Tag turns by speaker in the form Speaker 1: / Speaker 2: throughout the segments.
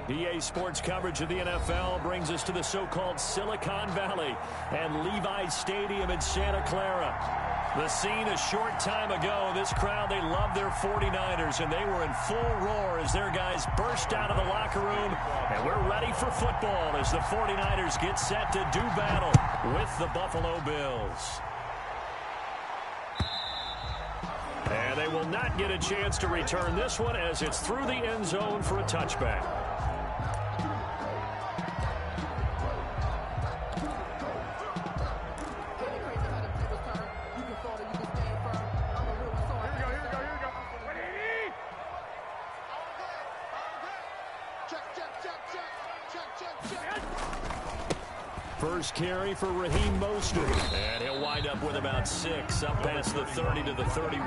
Speaker 1: EA Sports coverage of the NFL brings us to the so-called Silicon Valley and Levi's Stadium in Santa Clara. The scene a short time ago, this crowd, they love their 49ers, and they were in full roar as their guys burst out of the locker room. And we're ready for football as the 49ers get set to do battle with the Buffalo Bills. And they will not get a chance to return this one as it's through the end zone for a touchback. First carry for Raheem Mostert. And he'll wind up with about 6 up past the 30 to the 31.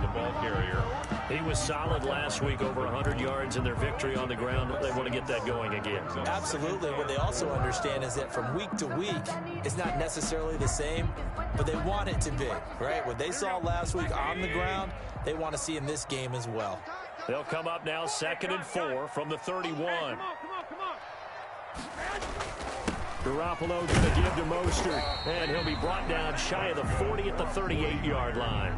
Speaker 1: The ball carrier. He was solid last week, over 100 yards in their victory on the ground. They want to get that going again.
Speaker 2: Absolutely. What they also understand is that from week to week, it's not necessarily the same, but they want it to be, right? What they saw last week on the ground, they want to see in this game as well.
Speaker 1: They'll come up now 2nd and 4 from the 31. Garoppolo going to give to Mostert, and he'll be brought down shy of the 40 at the 38-yard line.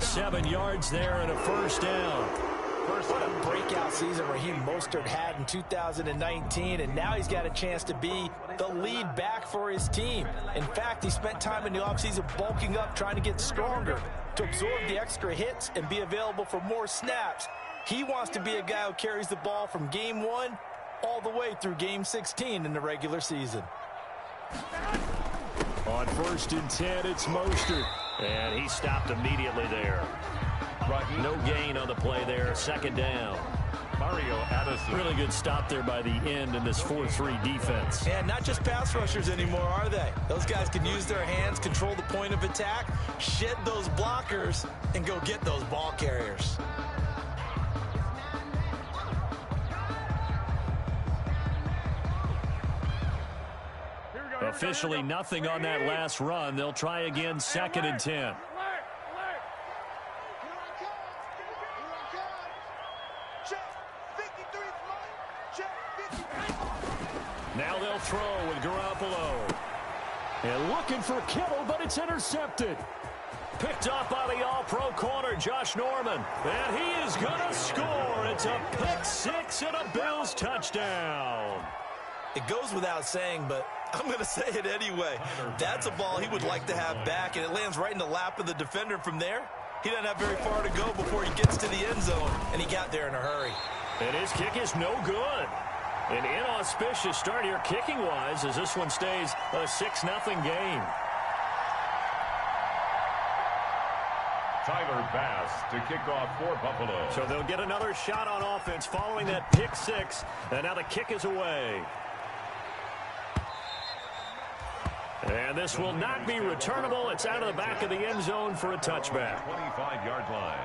Speaker 1: 7 yards there and a first down.
Speaker 2: What a breakout season Raheem Mostert had in 2019, and now he's got a chance to be the lead back for his team. In fact, he spent time in the offseason bulking up, trying to get stronger, to absorb the extra hits and be available for more snaps. He wants to be a guy who carries the ball from game 1 all the way through game 16 in the regular season.
Speaker 1: On 1st and 10, it's Mostert, and he stopped immediately there. No gain on the play there. 2nd down. Mario Addison. Really good stop there by the end in this 4-3 defense.
Speaker 2: And not just pass rushers anymore, are they? Those guys can use their hands, control the point of attack, shed those blockers, and go get those ball carriers.
Speaker 1: Officially nothing on that last run. They'll try again 2nd and 10. Now they'll throw with Garoppolo. And looking for Kittle, but it's intercepted. Picked off by the all-pro corner, Josh Norman. And he is going to score. It's a pick 6 and a Bills touchdown.
Speaker 2: It goes without saying, but I'm going to say it anyway. That's a ball he would like to have back, and it lands right in the lap of the defender from there. He doesn't have very far to go before he gets to the end zone, and he got there in a hurry.
Speaker 1: And his kick is no good. An inauspicious start here kicking-wise as this one stays a 6-0 game.
Speaker 3: Tyler Bass to kick off for Buffalo.
Speaker 1: So they'll get another shot on offense following that pick 6, and now the kick is away. And this will not be returnable. It's out of the back of the end zone for a touchback.
Speaker 3: 25-yard line.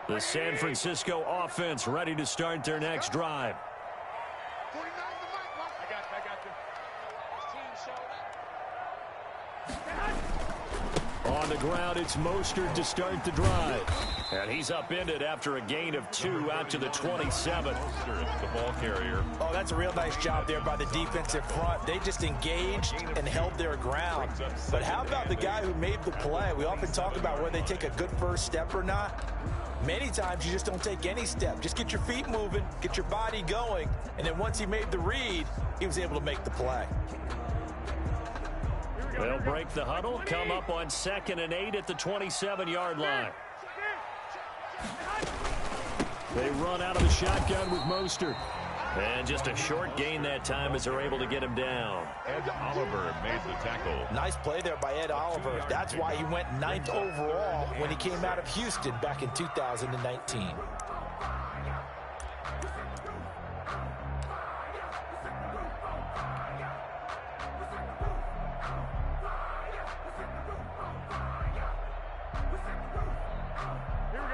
Speaker 1: The San Francisco offense ready to start their next drive. On the ground, it's Mostert to start the drive. And he's upended after a gain of 2 out to the 27.
Speaker 3: The ball carrier.
Speaker 2: Oh, that's a real nice job there by the defensive front. They just engaged and held their ground. But how about the guy who made the play? We often talk about whether they take a good first step or not. Many times you just don't take any step. Just get your feet moving, get your body going, and then once he made the read, he was able to make the play.
Speaker 1: They'll break the huddle, come up on 2nd and 8 at the 27-yard line. They run out of the shotgun with Mostert. And just a short gain that time as they're able to get him down.
Speaker 3: Ed Oliver made the tackle.
Speaker 2: Nice play there by Ed Oliver. That's why he went 9th overall when he came out of Houston back in 2019.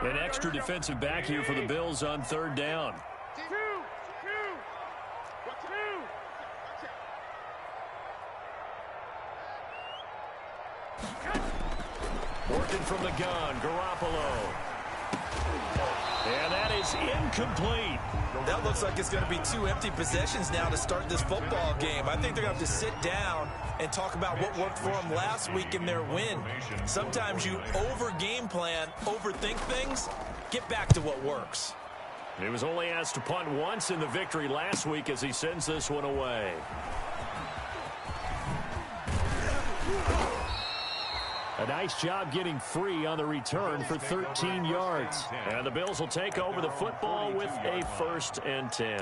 Speaker 1: An extra defensive back here for the Bills on 3rd down. Working from the gun, Garoppolo. And that is incomplete.
Speaker 2: That looks like it's going to be 2 empty possessions now to start this football game. I think they're going to have to sit down and talk about what worked for them last week in their win. Sometimes you over-game plan, overthink things. Get back to what works.
Speaker 1: He was only asked to punt once in the victory last week as he sends this one away. A nice job getting free on the return for 13 yards. And the Bills will take over the football with a 1st and 10.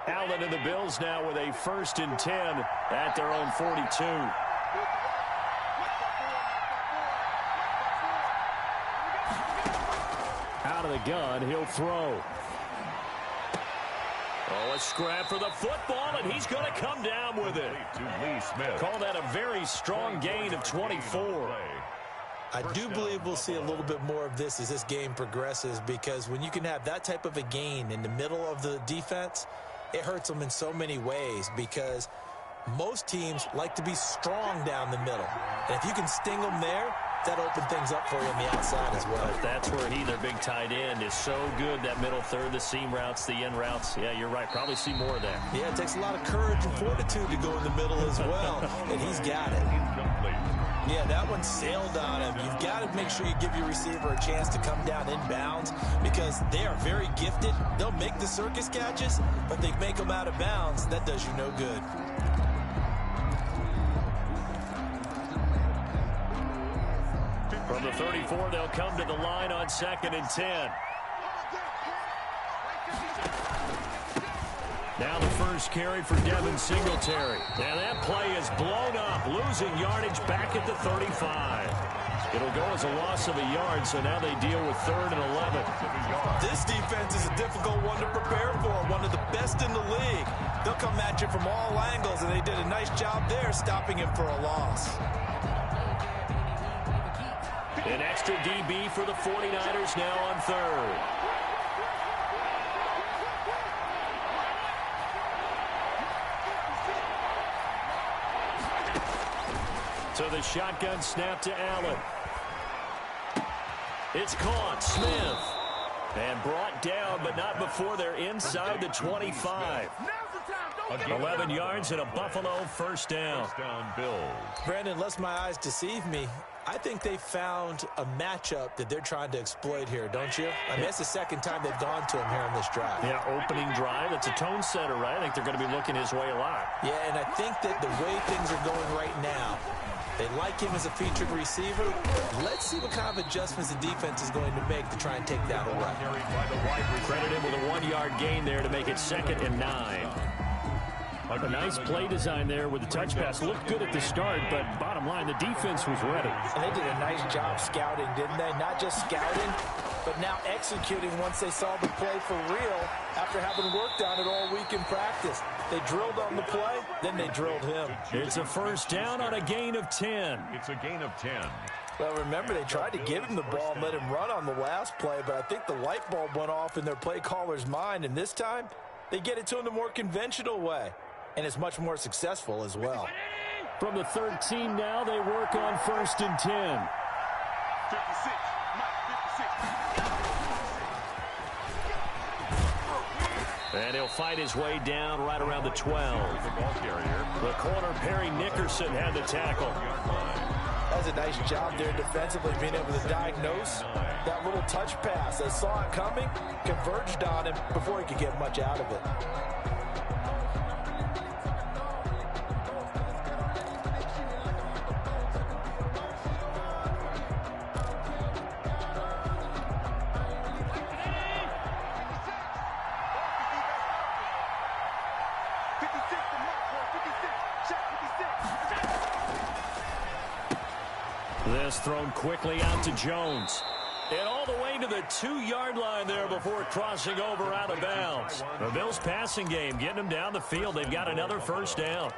Speaker 1: Allen and the Bills now with a 1st and 10 at their own 42. Out of the gun, he'll throw. Oh, a scrap for the football, and he's going to come down with it. Call that a very strong gain of 24.
Speaker 2: I do believe we'll see a little bit more of this as this game progresses, because when you can have that type of a gain in the middle of the defense, it hurts them in so many ways, because most teams like to be strong down the middle. And if you can sting them there, that opens things up for you on the outside as well.
Speaker 1: But that's where their big tight end, is so good, that middle third, the seam routes, the end routes. Yeah, you're right. Probably see more of that.
Speaker 2: Yeah, it takes a lot of courage and fortitude to go in the middle as well, and he's got it. Yeah, that one sailed on him. You've got to make sure you give your receiver a chance to come down inbounds, because they are very gifted. They'll make the circus catches, but they make them out of bounds. That does you no good.
Speaker 1: From the 34, they'll come to the line on 2nd and 10. Now the first carry for Devin Singletary. And that play is blown up, losing yardage back at the 35. It'll go as a loss of a yard, so now they deal with 3rd and 11.
Speaker 2: This defense is a difficult one to prepare for, one of the best in the league. They'll come at you from all angles, and they did a nice job there stopping him for a loss.
Speaker 1: An extra DB for the 49ers now on 3rd. So the shotgun snap to Allen. It's caught. Smith. And brought down, but not before they're inside the 25. 11 yards and a Buffalo 1st down.
Speaker 2: Brandon, unless my eyes deceive me, I think they found a matchup that they're trying to exploit here, don't you? I mean, it's the 2nd time they've gone to him here in this drive.
Speaker 1: Yeah, opening drive. It's a tone setter, right? I think they're going to be looking his way a lot.
Speaker 2: Yeah, and I think that the way things are going right now, they like him as a featured receiver. Let's see what kind of adjustments the defense is going to make to try and take that away.
Speaker 1: Credit him with a 1-yard gain there to make it 2nd and 9. A nice play design there with the touch pass. Looked good at the start, but bottom line, the defense was ready.
Speaker 2: And they did a nice job scouting, didn't they? Not just scouting, but now executing once they saw the play for real after having worked on it all week in practice. They drilled on the play, then they drilled him.
Speaker 1: It's a 1st down on a gain of 10.
Speaker 3: It's a gain of 10.
Speaker 2: Well, remember, they tried to give him the ball and let him run on the last play, but I think the light bulb went off in their play caller's mind, and this time they get it to him the more conventional way. And it's much more successful as well.
Speaker 1: From the 13 now, they work on 1st and 10. 56. And he'll fight his way down right around the 12. The corner, Perry Nickerson, had the tackle.
Speaker 2: That was a nice job there defensively, being able to diagnose that little touch pass. They saw it coming, converged on him before he could get much out of it.
Speaker 1: This thrown quickly out to Jones. And all the way to the 2-yard line there before crossing over out of bounds. The Bills passing game getting them down the field. They've got another 1st down.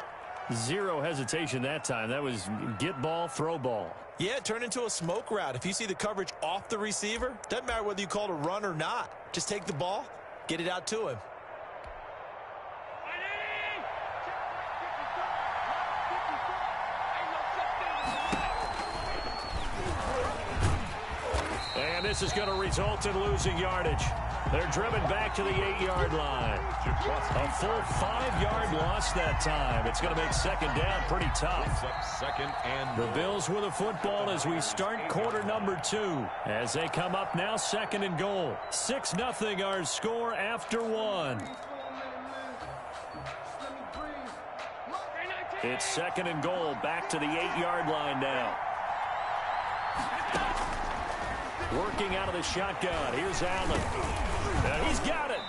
Speaker 1: Zero hesitation that time. That was get ball, throw ball.
Speaker 2: Yeah, turn into a smoke route. If you see the coverage off the receiver, doesn't matter whether you call it a run or not. Just take the ball, get it out to him.
Speaker 1: And this is going to result in losing yardage. They're driven back to the 8-yard line. A full 5-yard loss that time. It's going to make second down pretty tough. The Bills with a football as we start quarter number 2. As they come up now, second and goal. 6-0 our score after 1. It's second and goal, back to the 8-yard line now. Working out of the shotgun. Here's Allen. He's got it.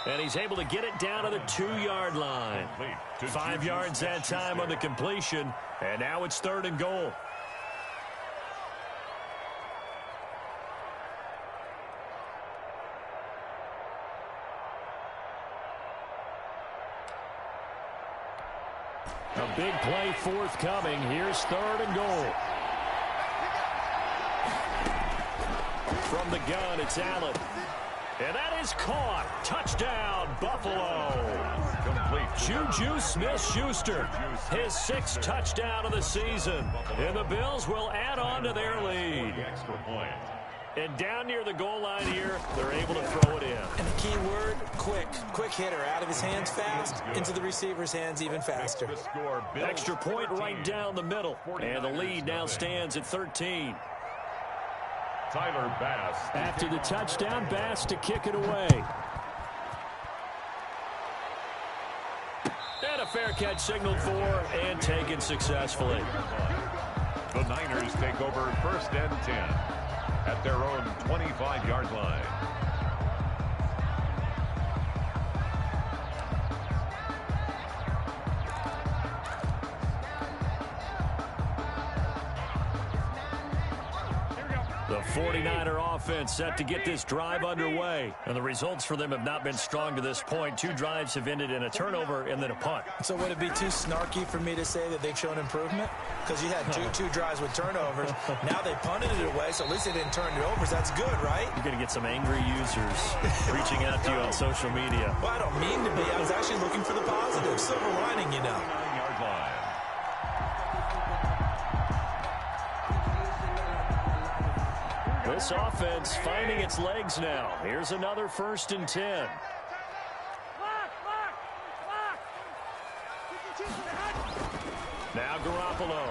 Speaker 1: And he's able to get it down to the 2-yard line. 5 yards that time on the completion. And now it's third and goal. A big play forthcoming. Here's third and goal. From the gun, it's Allen. And that is caught. Touchdown, Buffalo. Complete. Juju Smith-Schuster, his 6th touchdown of the season. And the Bills will add on to their lead. And down near the goal line here, they're able to throw it in.
Speaker 2: And the key word, quick. Quick hitter. Out of his hands fast, into the receiver's hands even faster.
Speaker 1: Extra point right down the middle. And the lead now stands at 13.
Speaker 3: Tyler Bass.
Speaker 1: After the touchdown, Bass to kick it away. And a fair catch signaled for and taken successfully.
Speaker 3: The Niners take over first and 10 at their own 25-yard line.
Speaker 1: The 49er offense set to get this drive underway. And the results for them have not been strong to this point. 2 drives have ended in a turnover and then a punt.
Speaker 2: So would it be too snarky for me to say that they've shown improvement? Because you had two drives with turnovers. Now they punted it away, so at least they didn't turn it over. So that's good, right?
Speaker 1: You're going to get some angry users reaching out to you on social media.
Speaker 2: Well, I don't mean to be. I was actually looking for the positive. Silver lining, you know.
Speaker 3: 9-yard line.
Speaker 1: This offense finding its legs now. Here's another first and 10. Now Garoppolo.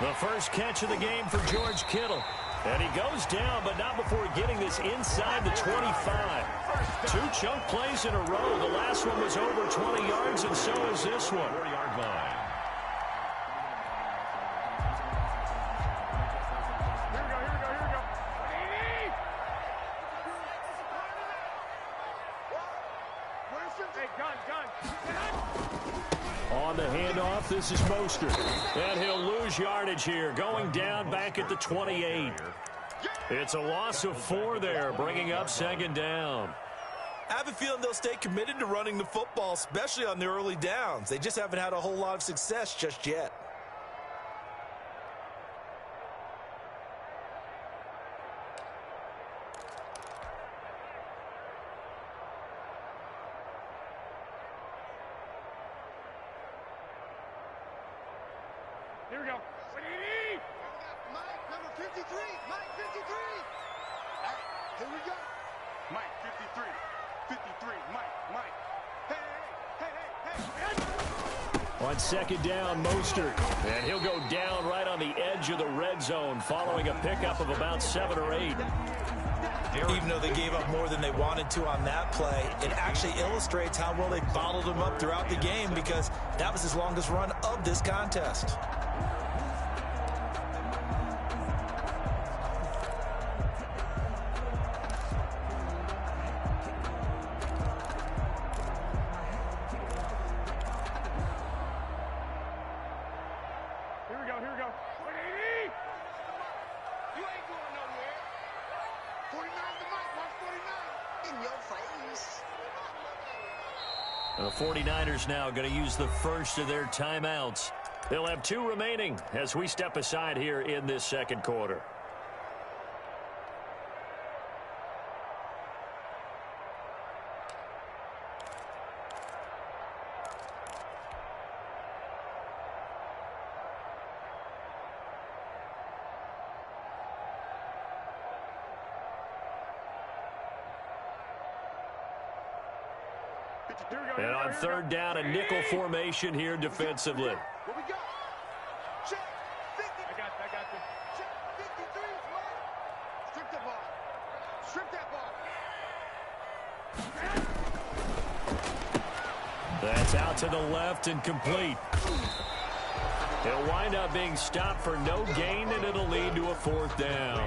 Speaker 1: The first catch of the game for George Kittle. And he goes down, but not before getting this inside the 25. 2 chunk plays in a row. The last one was over 20 yards, and so is this one.
Speaker 3: 4-yard line.
Speaker 1: On the handoff, this is Mostert. And he'll lose yardage here, going down back at the 28. It's a loss of 4 there, bringing up second down.
Speaker 2: I have a feeling they'll stay committed to running the football, especially on the early downs. They just haven't had a whole lot of success just yet.
Speaker 4: Here we go. Mike, number 53. Mike, 53. All right, here we go. Mike, 53. 53. Mike. Hey.
Speaker 1: On second down, Mostert. And he'll go down right on the edge of the red zone following a pickup of about 7 or 8.
Speaker 2: Even though they gave up more than they wanted to on that play, it actually illustrates how well they bottled him up throughout the game because that was his longest run of this contest.
Speaker 4: Here we go. 180. You ain't going nowhere. 49 to Mike, 149. In your face.
Speaker 1: The 49ers now going to use the first of their timeouts. They'll have 2 remaining as we step aside here in this second quarter. And on third down, a nickel formation here defensively.
Speaker 4: What we got? Check. 50. I got this. Check. 53. Strip that ball. Strip that ball.
Speaker 1: That's out to the left and complete. It'll wind up being stopped for no gain, and it'll lead to a 4th down.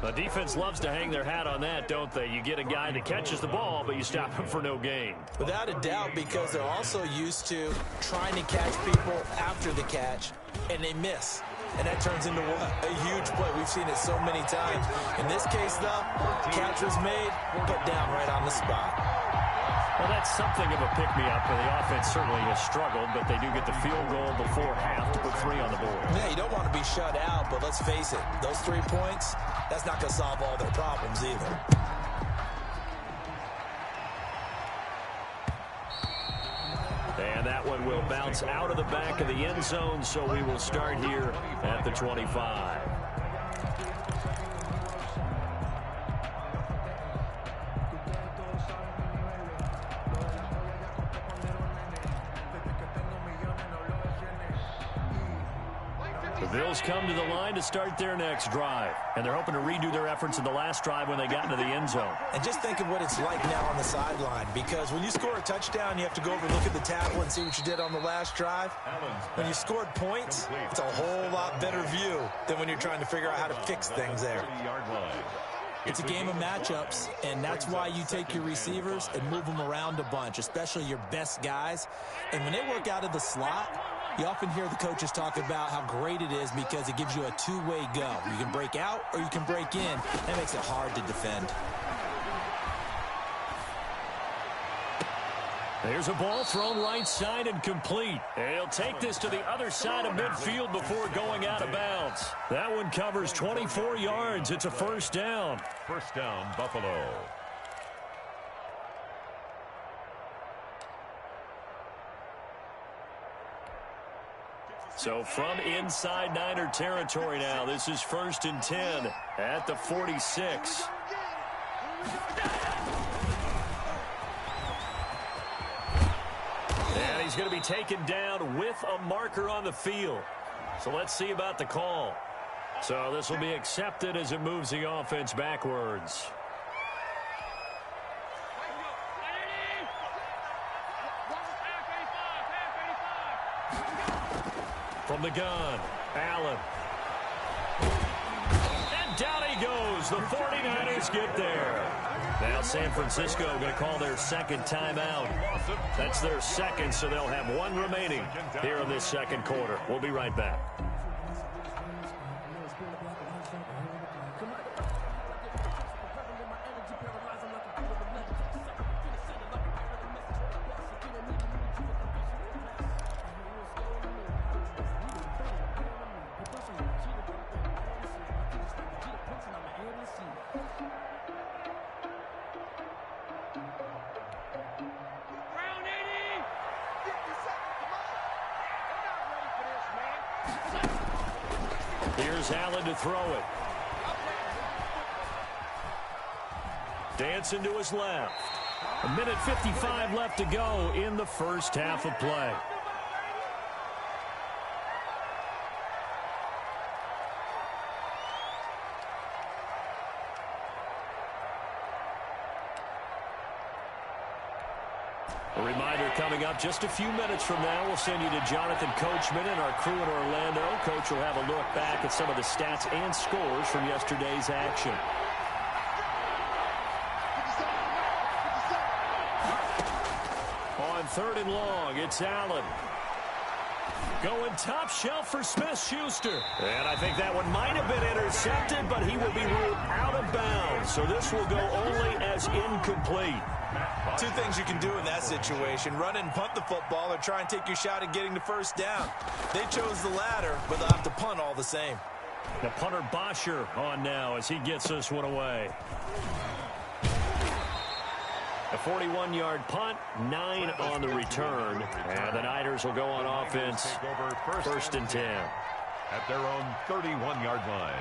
Speaker 1: The defense loves to hang their hat on that, don't they? You get a guy that catches the ball, but you stop him for no gain.
Speaker 2: Without a doubt, because they're also used to trying to catch people after the catch, and they miss. And that turns into a huge play. We've seen it so many times. In this case, though, catch was made, put down right on the spot.
Speaker 1: Well, that's something of a pick-me-up, and the offense certainly has struggled, but they do get the field goal before half to put 3 on the board.
Speaker 2: Yeah, you don't want to be shut out, but let's face it, those 3 points, that's not going to solve all their problems either.
Speaker 1: And that one will bounce out of the back of the end zone, so we will start here at the 25. The Bills come to the line to start their next drive, and they're hoping to redo their efforts in the last drive when they got into the end zone.
Speaker 2: And just think of what it's like now on the sideline, because when you score a touchdown, you have to go over and look at the tablet and see what you did on the last drive. When you scored points, it's a whole lot better view than when you're trying to figure out how to fix things there.
Speaker 5: It's a game of matchups, and that's why you take your receivers and move them around a bunch, especially your best guys. And when they work out of the slot, you often hear the coaches talk about how great it is because it gives you a 2-way go. You can break out or you can break in. That makes it hard to defend.
Speaker 1: There's a ball thrown right side and complete. And he'll take this to the other side of midfield before going out of bounds. That one covers 24 yards. It's a 1st down.
Speaker 3: 1st down, Buffalo.
Speaker 1: So from inside Niner territory now, this is 1st and 10 at the 46. And he's going to be taken down with a marker on the field. So let's see about the call. So this will be accepted as it moves the offense backwards. From the gun, Allen. And down he goes. The 49ers get there. Now San Francisco going to call their 2nd timeout. That's their 2nd, so they'll have 1 remaining here in this 2nd quarter. We'll be right back. Here's Allen to throw it. Dancing to his left. 1:55 left to go in the first half of play. A reminder coming up just a few minutes from now, we'll send you to Jonathan Coachman and our crew in Orlando. Coach will have a look back at some of the stats and scores from yesterday's action. On 3rd and long, it's Allen. Going top shelf for Smith-Schuster. And I think that one might have been intercepted, but he will be ruled out of bounds. So this will go only as incomplete.
Speaker 2: Two things you can do in that situation: run and punt the football, or try and take your shot at getting the first down. They chose the latter, but they'll have to punt all the same.
Speaker 1: The punter Bosher on now as he gets this one away. A 41-yard punt, 9 on the return. And the Niners will go on offense, first and 10.
Speaker 3: At their own 31-yard line.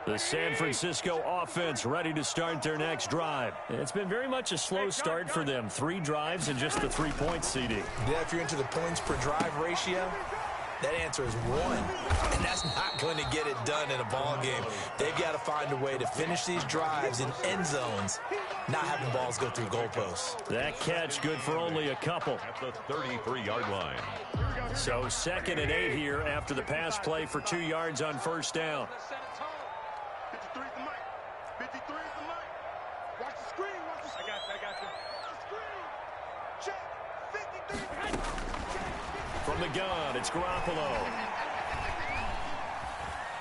Speaker 1: The San Francisco offense ready to start their next drive. It's been very much a slow start for them. 3 drives and just the 3-point CD.
Speaker 2: Yeah, if you're into the points per drive ratio, that answer is 1. And that's not going to get it done in a ball game. They've got to find a way to finish these drives in end zones, not having balls go through goalposts.
Speaker 1: That catch good for only a couple.
Speaker 3: At the 33-yard line.
Speaker 1: So 2nd and 8 here after the pass play for 2 yards on first down.
Speaker 4: 53 is the mic. 53 is the mic. Watch the screen. Watch the screen. I got you. Watch the screen. Check. 53.
Speaker 1: From the gun, it's Garoppolo.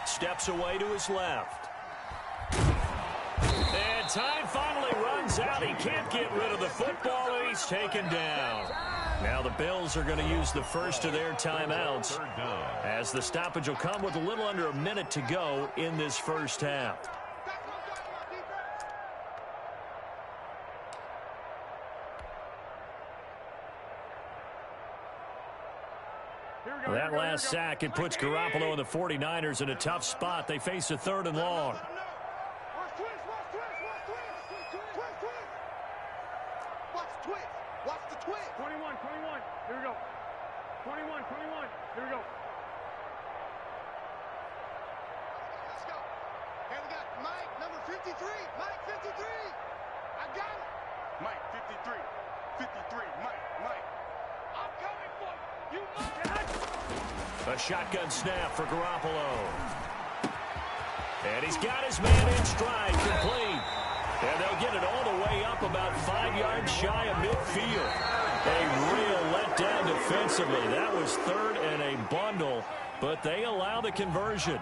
Speaker 1: Steps away to his left. And time finally runs out. He can't get rid of the football, and he's taken down. Now the Bills are going to use the first of their timeouts, as the stoppage will come with a little under a minute to go in this first half. That last sack, it puts Garoppolo and the 49ers in a tough spot. They face a 3rd and long.
Speaker 4: Watch the twist. 21. Here we go. 21. Here we go. Let's go. Here we got Mike, number 53. Mike, 53. I got it. Mike, 53. 53. Mike. I'm coming for you.
Speaker 1: A shotgun snap for Garoppolo. And he's got his man in stride, complete. And they'll get it all the way up about 5 yards shy of midfield. A real letdown defensively. That was 3rd and a bundle, but they allow the conversion.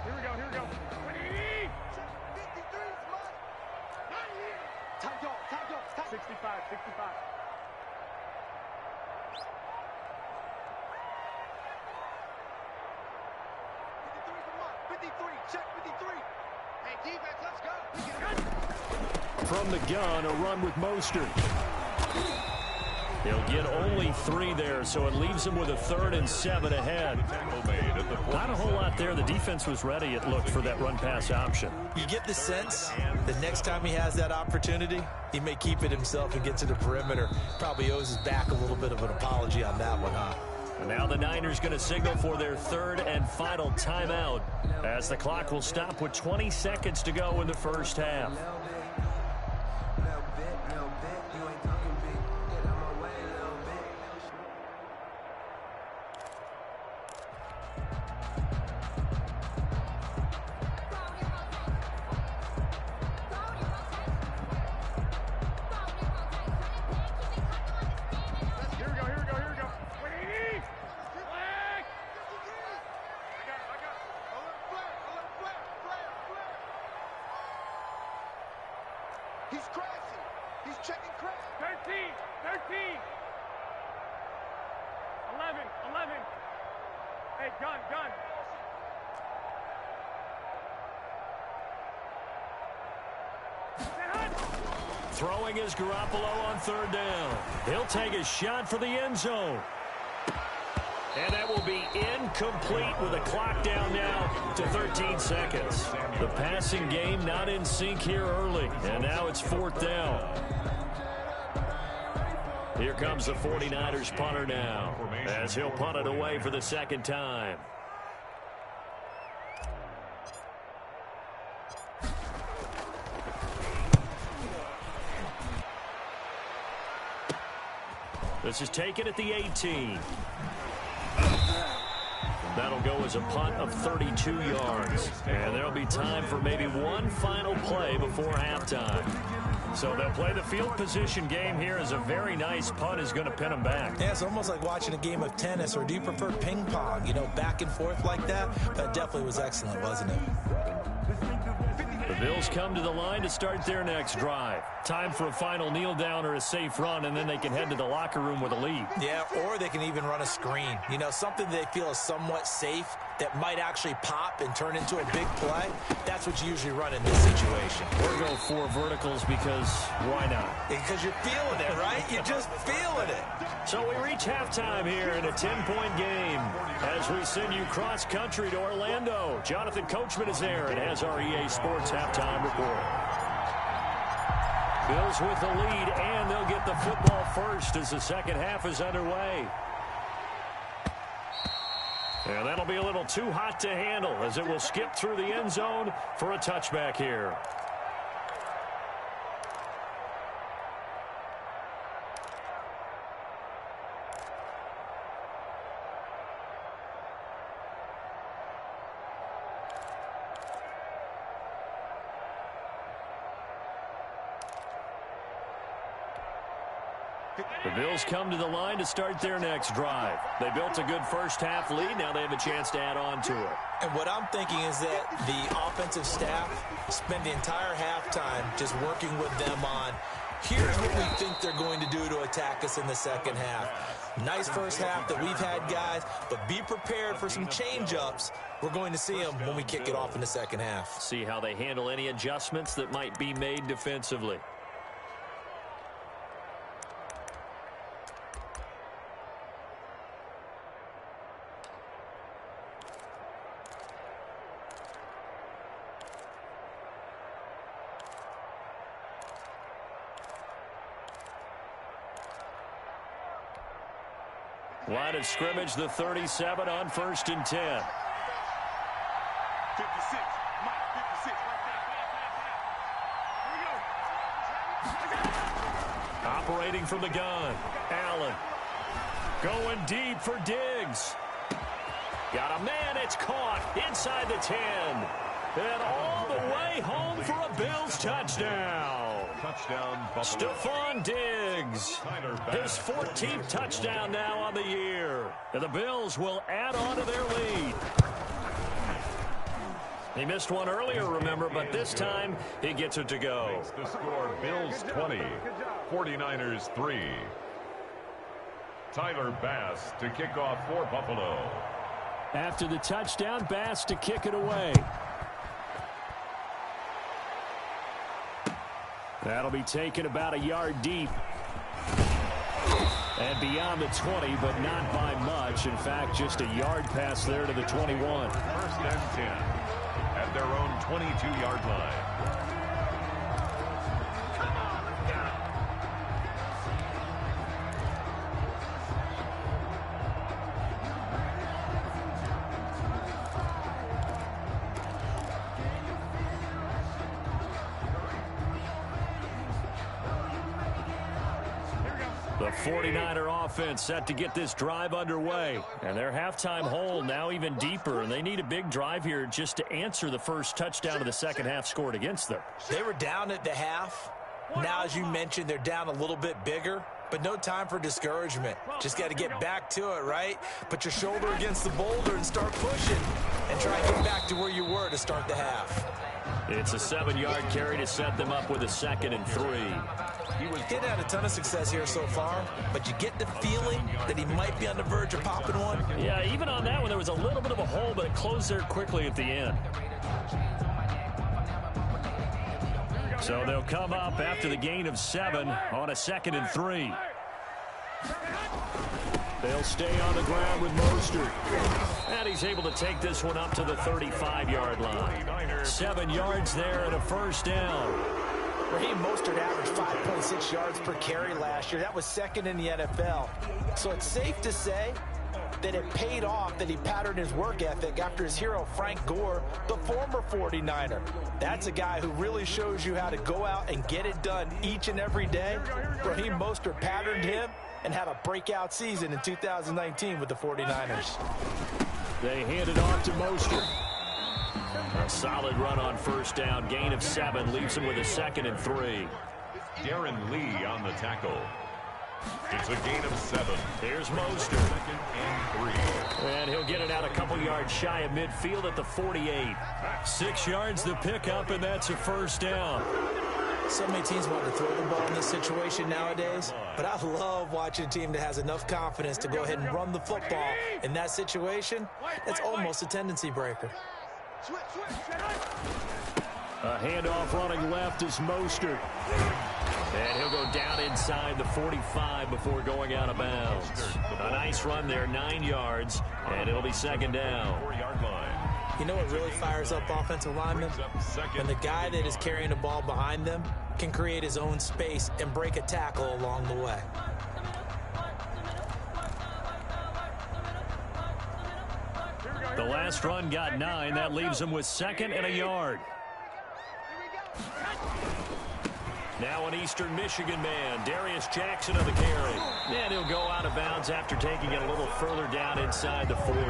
Speaker 4: Here we go. 65. 53, check 53. Hey, defense, let's go.
Speaker 1: From the gun, a run with Mostert. He'll get only 3 there, so it leaves him with a 3rd and 7 ahead. Not a whole lot there. The defense was ready, it looked, for that run-pass option.
Speaker 2: You get the sense that next time he has that opportunity, he may keep it himself and get to the perimeter. Probably owes his back a little bit of an apology on that one, huh?
Speaker 1: And now the Niners going to signal for their 3rd and final timeout, as the clock will stop with 20 seconds to go in the first half.
Speaker 4: He's crashing. He's checking crash. 13. 11. Hey, gun.
Speaker 1: Throwing is Garoppolo on 3rd down. He'll take a shot for the end zone. And that will be incomplete with the clock down now to 13 seconds. The passing game not in sync here early. And now it's 4th down. Here comes the 49ers punter now, as he'll punt it away for the second time. This is taken at the 18. That'll go as a punt of 32 yards. And there'll be time for maybe one final play before halftime. So they'll play the field position game here as a very nice punt is going to pin them back.
Speaker 5: Yeah, it's almost like watching a game of tennis, or do you prefer ping pong? You know, back and forth like that? That definitely was excellent, wasn't it?
Speaker 1: The Bills come to the line to start their next drive. Time for a final kneel down or a safe run, and then they can head to the locker room with a lead.
Speaker 5: Yeah, or they can even run a screen. You know, something they feel is somewhat safe that might actually pop and turn into a big play. That's what you usually run in this situation.
Speaker 1: Or go 4 verticals because why not?
Speaker 5: Because you're feeling it, right? You're just feeling it.
Speaker 1: So we reach halftime here in a 10-point game as we send you cross-country to Orlando. Jonathan Coachman is there and has our EA Sports halftime report. Bills with the lead, and they'll get the football first as the second half is underway. And that'll be a little too hot to handle as it will skip through the end zone for a touchback here. The Bills come to the line to start their next drive. They built a good first-half lead. Now they have a chance to add on to it.
Speaker 5: And what I'm thinking is that the offensive staff spend the entire halftime just working with them on, here's what we think they're going to do to attack us in the second half. Nice first half that we've had, guys, but be prepared for some change-ups. We're going to see them when we kick it off in the second half.
Speaker 1: See how they handle any adjustments that might be made defensively. Line of scrimmage, the 37 on 1st and 10.
Speaker 4: 56. Mike, 56. Here we go.
Speaker 1: Operating from the gun. Allen. Going deep for Diggs. Got a man. It's caught inside the 10. And all the way home for a Bills touchdown.
Speaker 3: Touchdown, Buffalo.
Speaker 1: Stephon Diggs. His 14th touchdown now on the year. And the Bills will add on to their lead. He missed one earlier, remember, but this time he gets it to go.
Speaker 3: The score, Bills 20, 49ers 3. Tyler Bass to kick off for Buffalo.
Speaker 1: After the touchdown, Bass to kick it away. That'll be taken about a yard deep. And beyond the 20, but not by much. In fact, just a yard pass there to the 21.
Speaker 3: 1st and 10 at their own 22-yard line.
Speaker 1: The 49er offense set to get this drive underway. And their halftime hole now even deeper. And they need a big drive here just to answer the first touchdown of the second half scored against them.
Speaker 5: They were down at the half. Now, as you mentioned, they're down a little bit bigger. But no time for discouragement. Just got to get back to it, right? Put your shoulder against the boulder and start pushing. And try and get back to where you were to start the half.
Speaker 1: It's a 7-yard carry to set them up with a 2nd and 3.
Speaker 5: He's had a ton of success here so far, but you get the feeling that he might be on the verge of popping one.
Speaker 1: Yeah, even on that one, there was a little bit of a hole, but it closed there quickly at the end. So they'll come up after the gain of 7 on a 2nd and 3. They'll stay on the ground with Mostert. And he's able to take this one up to the 35-yard line. 7 yards there and a first down.
Speaker 2: Raheem Mostert averaged 5.6 yards per carry last year. That was second in the NFL. So it's safe to say that it paid off that he patterned his work ethic after his hero Frank Gore, the former 49er. That's a guy who really shows you how to go out and get it done each and every day. Raheem Mostert patterned him and had a breakout season in 2019 with the 49ers.
Speaker 1: They hand it off to Mostert. A solid run on first down. Gain of 7 leaves him with a 2nd and 3.
Speaker 3: Darren Lee on the tackle. It's a gain of 7.
Speaker 1: Here's Mostert.
Speaker 3: 2nd and 3.
Speaker 1: And he'll get it out a couple yards shy of midfield at the 48. 6 yards the pickup, and that's a first down.
Speaker 5: So many teams want to throw the ball in this situation nowadays, but I love watching a team that has enough confidence to go ahead and run the football. In that situation, that's almost a tendency breaker.
Speaker 1: A handoff running left is Mostert. And he'll go down inside the 45 before going out of bounds. A nice run there, 9 yards, and it'll be 2nd down.
Speaker 3: 4-yard line.
Speaker 5: You know what really fires up offensive linemen? When the guy that is carrying the ball behind them can create his own space and break a tackle along the way.
Speaker 1: The last run got 9. That leaves him with 2nd and a yard. Now an Eastern Michigan man, Darius Jackson on the carry. And he'll go out of bounds after taking it a little further down inside the 40.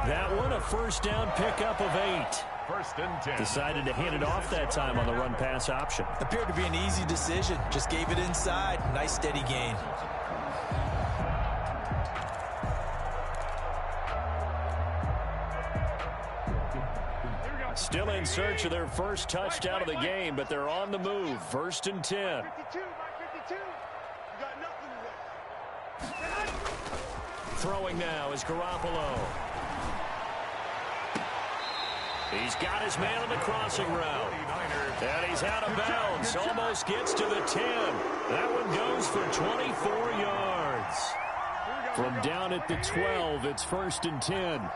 Speaker 1: That one a first down pickup of 8.
Speaker 3: 1st and 10.
Speaker 1: Decided to hand it off that time on the run-pass option.
Speaker 5: Appeared to be an easy decision. Just gave it inside. Nice steady gain.
Speaker 1: Still in search of their first touchdown of the game, but they're on the move. 1st and 10. Throwing now is Garoppolo. He's got his man on the crossing route. And he's out of bounds. Almost gets to the 10. That one goes for 24 yards. From down at the 12, it's 1st and 10.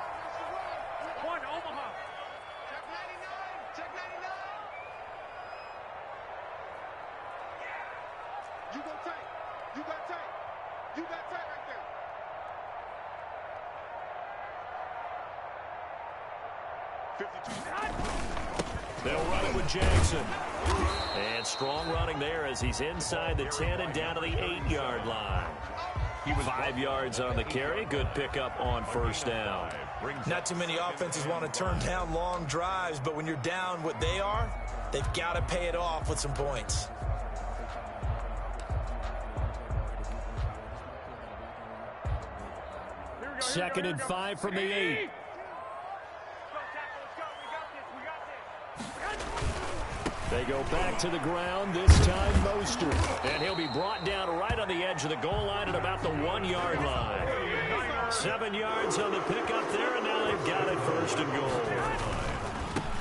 Speaker 1: They'll run it with Jackson. And strong running there as he's inside the 10 and down to the 8-yard line. He was 5 yards on the carry. Good pickup on first down.
Speaker 5: Not too many offenses want to turn down long drives, but when you're down what they are, they've got to pay it off with some points.
Speaker 1: Second and 5 from the 8. They go back to the ground, this time Mostert. And he'll be brought down right on the edge of the goal line at about the 1-yard line. 7 yards on the pickup there, and now they've got it 1st and goal.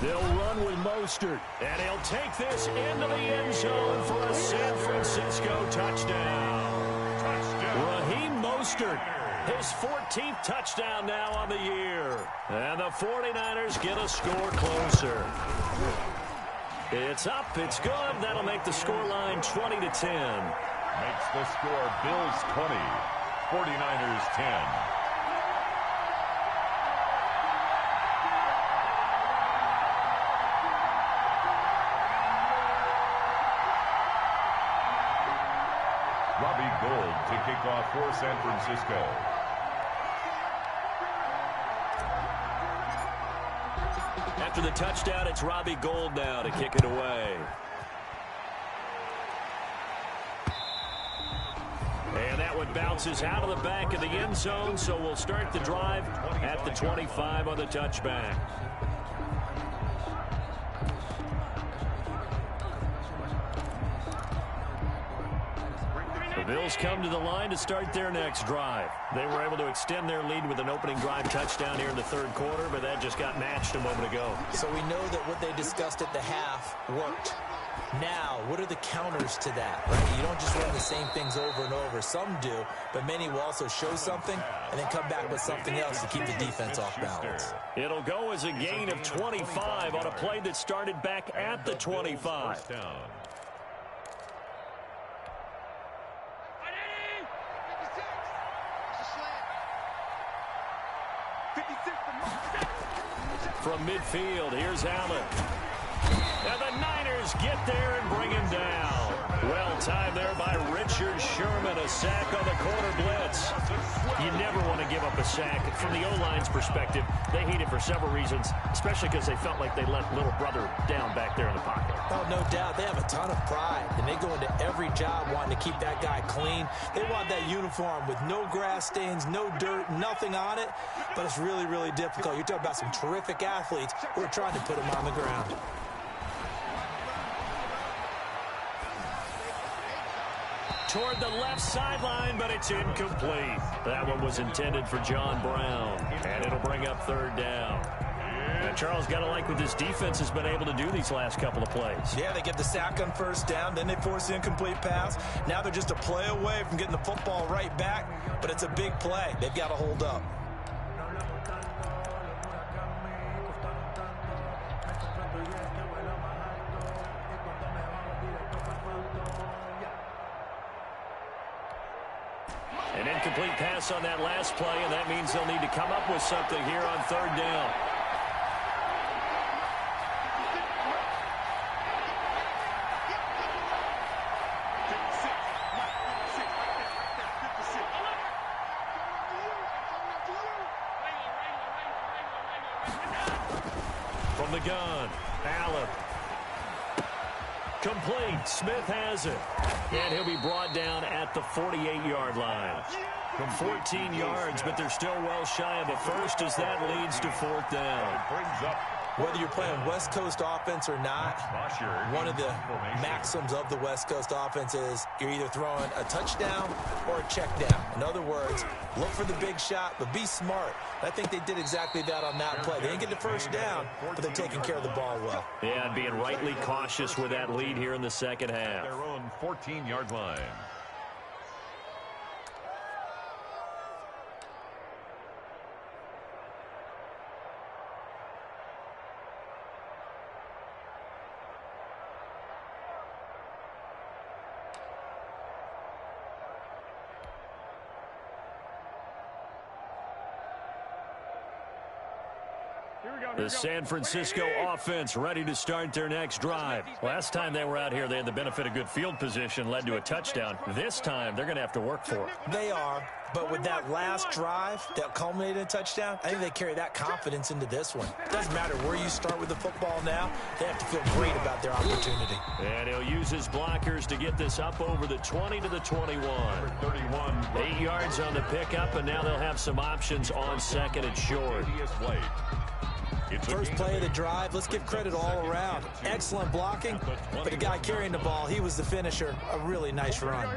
Speaker 1: They'll run with Mostert, and he'll take this into the end zone for a San Francisco touchdown. Raheem Mostert, his 14th touchdown now on the year. And the 49ers get a score closer. It's up, it's good. That'll make the scoreline 20-10.
Speaker 3: Makes the score Bills 20, 49ers 10. Robbie Gould to kick off for San Francisco.
Speaker 1: After the touchdown, it's Robbie Gould now to kick it away. And that one bounces out of the back of the end zone, so we'll start the drive at the 25 on the touchback. The Bills come to the line to start their next drive. They were able to extend their lead with an opening drive touchdown here in the 3rd quarter, but that just got matched a moment ago.
Speaker 5: So we know that what they discussed at the half worked. Now, what are the counters to that, right? You don't just run the same things over and over. Some do, but many will also show something and then come back with something else to keep the defense off balance.
Speaker 1: It'll go as a gain of 25 on a play that started back at the 25. from midfield. Here's Allen. And the Niners get there and bring him down. Well timed there by Richard Sherman. A sack on the corner blitz. You never want to give up a sack. From the O-line's perspective, they hate it for several reasons, especially because they felt like they let little brother down back there in the pocket.
Speaker 2: Oh, no doubt. They have a ton of pride, and they go into every job wanting to keep that guy clean. They want that uniform with no grass stains, no dirt, nothing on it, but it's really, really difficult. You're talking about some terrific athletes who are trying to put him on the ground.
Speaker 1: Toward the left sideline, but it's incomplete. That one was intended for John Brown, and it'll bring up third down. And Charles, got to like what this defense has been able to do these last couple of plays.
Speaker 2: Yeah, they get the sack on first down, then they force the incomplete pass. Now they're just a play away from getting the football right back, but it's a big play. They've got to hold up.
Speaker 1: An incomplete pass on that last play, and that means they'll need to come up with something here on third down. From the gun, Allen. Complete. Smith has it. And he'll be brought down at the 48-yard line. From 14 yards, but they're still well shy of a first as that leads to fourth down.
Speaker 2: Whether you're playing West Coast offense or not, one of the maxims of the West Coast offense is you're either throwing a touchdown or a check down. In other words, look for the big shot, but be smart. I think they did exactly that on that play. They didn't get the first down, but they're taking care of the ball well.
Speaker 1: Yeah, and being rightly cautious with that lead here in the second half.
Speaker 3: Their own 14-yard line.
Speaker 1: The San Francisco offense ready to start their next drive. Last time they were out here, they had the benefit of good field position, led to a touchdown. This time, they're going to have to work for it.
Speaker 2: They are, but with that last drive that culminated in a touchdown, I think they carry that confidence into this one. Doesn't matter where you start with the football now, they have to feel great about their opportunity.
Speaker 1: And he'll use his blockers to get this up over the 20 to the 21.
Speaker 3: 31.
Speaker 1: 8 yards on the pickup, and now they'll have some options on second and short.
Speaker 2: First play of the drive, let's give credit all around. Excellent blocking, but the guy carrying the ball, he was the finisher. A really nice run.